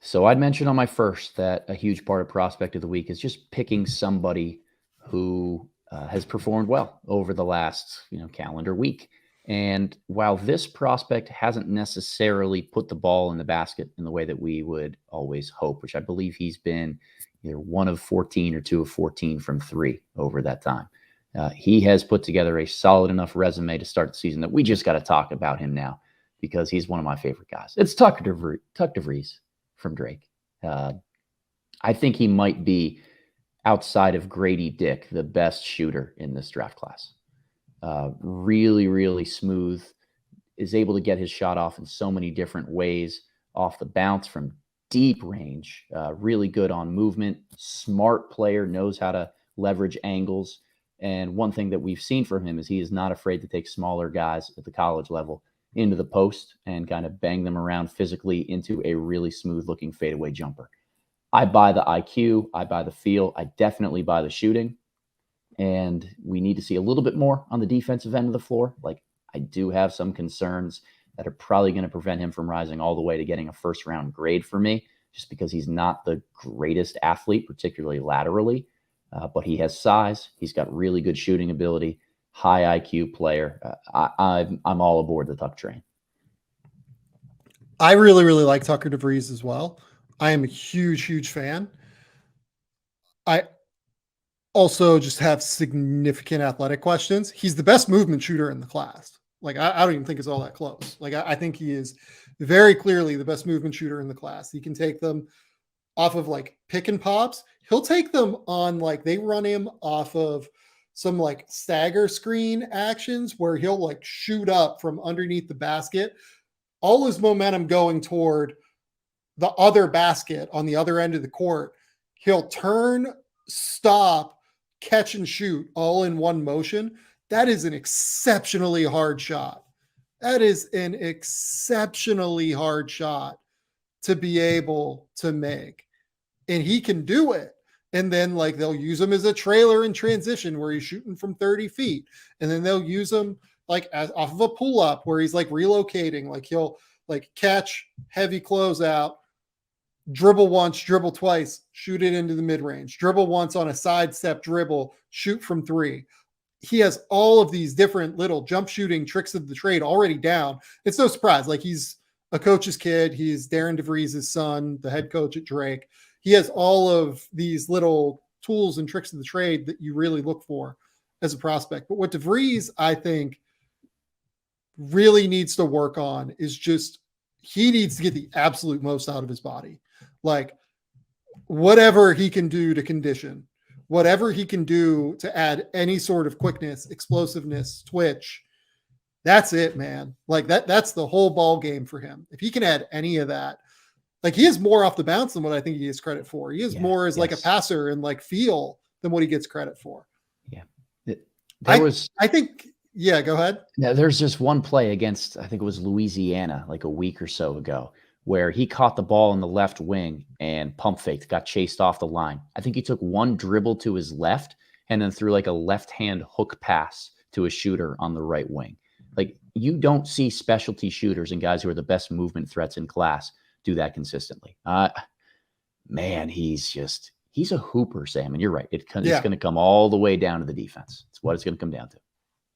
So I'd mentioned on my first that a huge part of prospect of the week is just picking somebody who has performed well over the last calendar week. And while this prospect hasn't necessarily put the ball in the basket in the way that we would always hope, which I believe he's been either 1 of 14 or 2 of 14 from 3 over that time, he has put together a solid enough resume to start the season that we just got to talk about him now because he's one of my favorite guys. It's Tucker DeVries from Drake. I think he might be, outside of Grady Dick, the best shooter in this draft class. Really, really smooth, is able to get his shot off in so many different ways, off the bounce from deep range, really good on movement, smart player, knows how to leverage angles. And one thing that we've seen from him is he is not afraid to take smaller guys at the college level into the post and kind of bang them around physically into a really smooth looking fadeaway jumper. I buy the IQ. I buy the feel. I definitely buy the shooting. And we need to see a little bit more on the defensive end of the floor. Like, I do have some concerns that are probably going to prevent him from rising all the way to getting a first round grade for me, just because he's not the greatest athlete, particularly laterally. But he has size. He's got really good shooting ability, high IQ player. I'm all aboard the Tuck train. I really, really like Tucker DeVries as well. I am a huge, huge fan. I also just have significant athletic questions. He's the best movement shooter in the class. Like, I don't even think it's all that close. Like, I think he is very clearly the best movement shooter in the class. He can take them off of like pick and pops. He'll take them on, like, they run him off of some like stagger screen actions where he'll like shoot up from underneath the basket, all his momentum going toward the other basket on the other end of the court. He'll turn, stop, catch and shoot all in one motion. That is an exceptionally hard shot. That is an exceptionally hard shot to be able to make. And he can do it. And then like they'll use him as a trailer in transition where he's shooting from 30 feet. And then they'll use him like off of a pull up where he's like relocating. Like he'll like catch, heavy closeout, dribble once, dribble twice, shoot it into the mid range, dribble once on a sidestep dribble, shoot from 3. He has all of these different little jump shooting tricks of the trade already down. It's no surprise. Like, he's a coach's kid. He's Darren DeVries' son, the head coach at Drake. He has all of these little tools and tricks of the trade that you really look for as a prospect. But what DeVries, I think, really needs to work on is just, he needs to get the absolute most out of his body. Like, whatever he can do to condition, whatever he can do to add any sort of quickness, explosiveness, twitch, that's it, man. Like, that's the whole ball game for him. If he can add any of that, like, he is more off the bounce than what I think he gets credit for. He is more as like a passer and like feel than what he gets credit for. Yeah. I think, yeah, go ahead. Yeah, there's just one play against, I think it was Louisiana, like a week or so ago, where he caught the ball in the left wing and pump faked, got chased off the line. I think he took one dribble to his left and then threw like a left-hand hook pass to a shooter on the right wing. Like, you don't see specialty shooters and guys who are the best movement threats in class do that consistently. Man, he's a hooper, Sam. And you're right. It's going to come all the way down to the defense. It's what it's going to come down to.